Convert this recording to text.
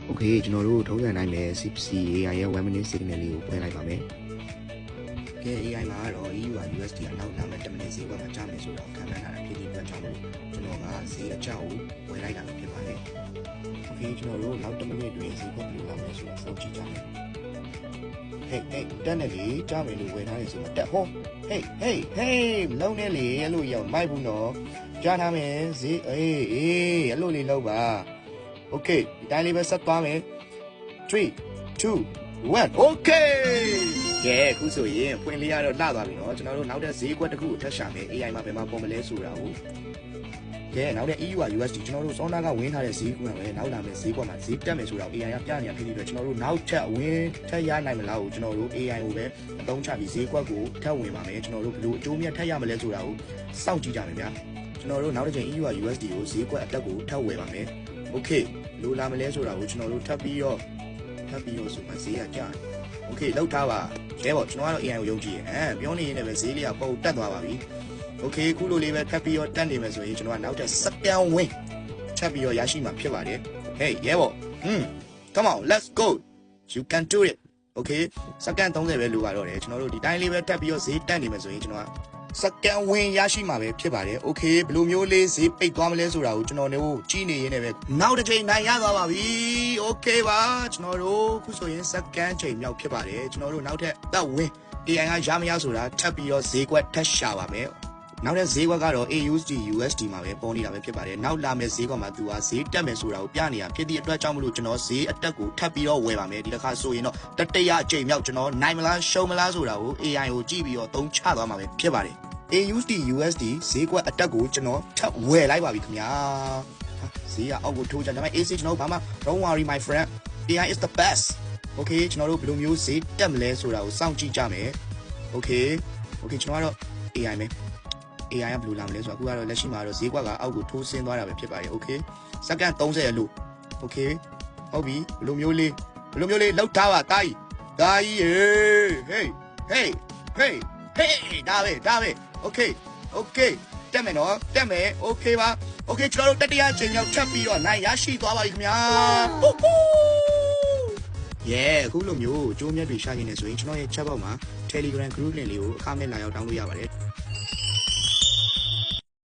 Okay ကျွန်တော်တို့ထုံးစံတိုင်းပဲ CPC AI ရဲ့ 1 minute signal လေးကိုဖွင့်လိုက်ပါမယ်။ကဲ AI မှာတော့ EUR USD အနောက်လာမဲ့10 minute ဈေးကွက်မှာကြားမယ်ဆိုတော့ခံမှန်းထားတာဖြစ်တဲ့အတွက်ကြောင့်မို့ကျွန်တော်ကဈေးအကြောက်ကိုဝင်လိုက်တာဖြစ်ပါတယ်။ Okay ကျွန်တော်တို့နောက်10 minute တွင်ဈေးကွက်ဘယ်လိုလာမလဲဆိုတာစောင့်ကြည့်ကြမယ်။ Hey တက်နေလေကြားမယ်လို့ဝင်ထားတယ်ဆိုတော့တက်ဟော Hey မလုံးနဲ့လေအဲ့လိုရောက်မိုက်ဘူးနော်ကြားထားမယ်ဈေးအေးအဲ့လိုလေးလောက်ပါOkay ဒီတိုင်းလေးပဲဆက်သွားမယ်3 2 1 Okay ကဲအခုဆိုရင်ဖွင့်လေးရတော့လှသွားပြီเนาะကျွန်တော်တို့နောက်တဲ့ဈေးကွက်တစ်ခုကိုထပ်ရှာမယ် AI မှာဘယ်မှာပေါ်မလဲဆိုတာကိုကဲနောက်တဲ့ EUR USD ကျွန်တော်တို့စောနာကဝင်းထားတဲ့ဈေးကွက်ပဲနောက်လာမယ့်ဈေးကွက်မှာဈေးတက်မယ်ဆိုတော့ AI ကပြနေရဖြစ်ပြီးတော့ကျွန်တော်တို့နောက်ထပ်ဝင်းထပ်ရနိုင်မလားကိုကျွန်တော်တို့ AI ကိုပဲအသုံးချပြီးဈေးကွက်ကိုထပ်ဝင်ပါမယ်ကျွန်တော်တို့ဘယ်လိုအကျိုးမြတ်ထပ်ရမလဲဆိုတာကိုစောင့်ကြည့်ကြမယ်ဗျာကျွန်တော်တို့နောက်တစ်ချိန် EUR USD ကိုဈေးကွက်အတက်ကိုထပ်ဝယ်ပါမယ် Okay လိုလာမလဲဆိုတာကိုကျွန်တော်တို့ထပ်ပြီးတော့ဆိုမှဈေးကကျတယ် Okay လောက်ထားပါရဲပေါ့ကျွန်တော်ကတော့ AI ကိုယုံကြည်ရင်ပြောနေရင်လည်းဈေးလေးကပုံတက်သွားပါပြီ Okay ခုလိုလေးပဲထပ်ပြီးတော့တက်နေမယ်ဆိုရင်ကျွန်တော်ကနောက်ထပ်စက္ကန့်ဝင်းထပ်ပြီးတော့ရရှိမှာဖြစ်ပါတယ် Hey ရဲပေါ့come on let's go you can do it Okay စက္ကန့်30ပဲလိုပါတော့တယ်ကျွန်တော်တို့ဒီတိုင်းလေးပဲထပ်ပြီးတော့ဈေးတက်နေမယ်ဆိုရင်ကျွန်တော်ကစကန်ဝင်ရရှိမှာပဲဖြစ်ပါတယ်โอเคဘယ်လိုမျိုးလေးဈေးပိတ်သွားမလဲဆိုတာကိုကျွန်တော်တို့ကြည့်နေရင်းနဲ့ပဲနောက်တစ်ချိန်နိုင်ရသွားပါပြီโอเคပါကျွန်တော်တို့ခုဆိုရင်စကန်ချိန်မြောက်ဖြစ်ပါတယ်ကျွန်တော်တို့နောက်ထပ်သက်ဝင် AI ကရမရဆိုတာထပ်ပြီးတော့ဈေးကွက်ထပ်ရှာပါမယ်နောက်တဲ့ဈေးကွက်ကတော့ AUD USD မှာပဲပေါ်နေတာပဲဖြစ်ပါတယ်နောက်လာမယ့်ဈေးကွက်မှာသူကဈေးတက်မယ်ဆိုတာကိုပြနေတာဖြစ်သည့်အတွက်ကြောင့်မလို့ကျွန်တော်ဈေးအတက်ကိုထပ်ပြီးတော့ဝယ်ပါမယ်ဒီတစ်ခါဆိုရင်တော့တတိယအကြိမ်မြောက်ကျွန်တော်နိုင်မလားရှုံးမလားဆိုတာကို AI ကိုကြည့်ပြီးတော့သုံးချသွားမှာပဲဖြစ်ပါတယ် AUD USD ဈေးကွက်အတက်ကိုကျွန်တော်ထပ်ဝယ်လိုက်ပါပြီခင်ဗျာဈေးကအောက်ကိုထိုးကြတယ်ဒါပေမဲ့ AC ကျွန်တော်ဘာမှ don't worry my friend AI is the best Okay ကျွန်တော်တို့ဘယ်လိုမျိုးဈေးတက်မလဲဆိုတာကိုစောင့်ကြည့်ကြမယ် Okay ကျွန်တော်ကတော့ AI ပဲ AI ကဘယ်လိုလာမလဲဆိုတော့အခုကတော့လက်ရှိမှာတော့ဈေးကွက်ကအောက်ကိုထိုးဆင်းသွားတာပဲဖြစ်ပါတယ် Okay စက္ကန့်30လို့ Okay ဟုတ်ပြီဘယ်လိုမျိုးလေးလောက်ထားပါတာကြီးHey ဒါပဲ Okay တက်မယ်နော်တက်မယ် Okay ပါ Okay ကျွန်တော်တို့တတိယချိန်ရောက်ထပ်ပြီးတော့နိုင်ရရှိသွားပါပြီခင်ဗျာအခုလိုမျိုးအကျိုးမြတ်တွေရှာနေနေဆိုရင်ကျွန်တော်ရဲ့ chat box မှာ Telegram group link လေးကိုအခမဲ့လာရောက်တောင်းလို့ရပါတယ်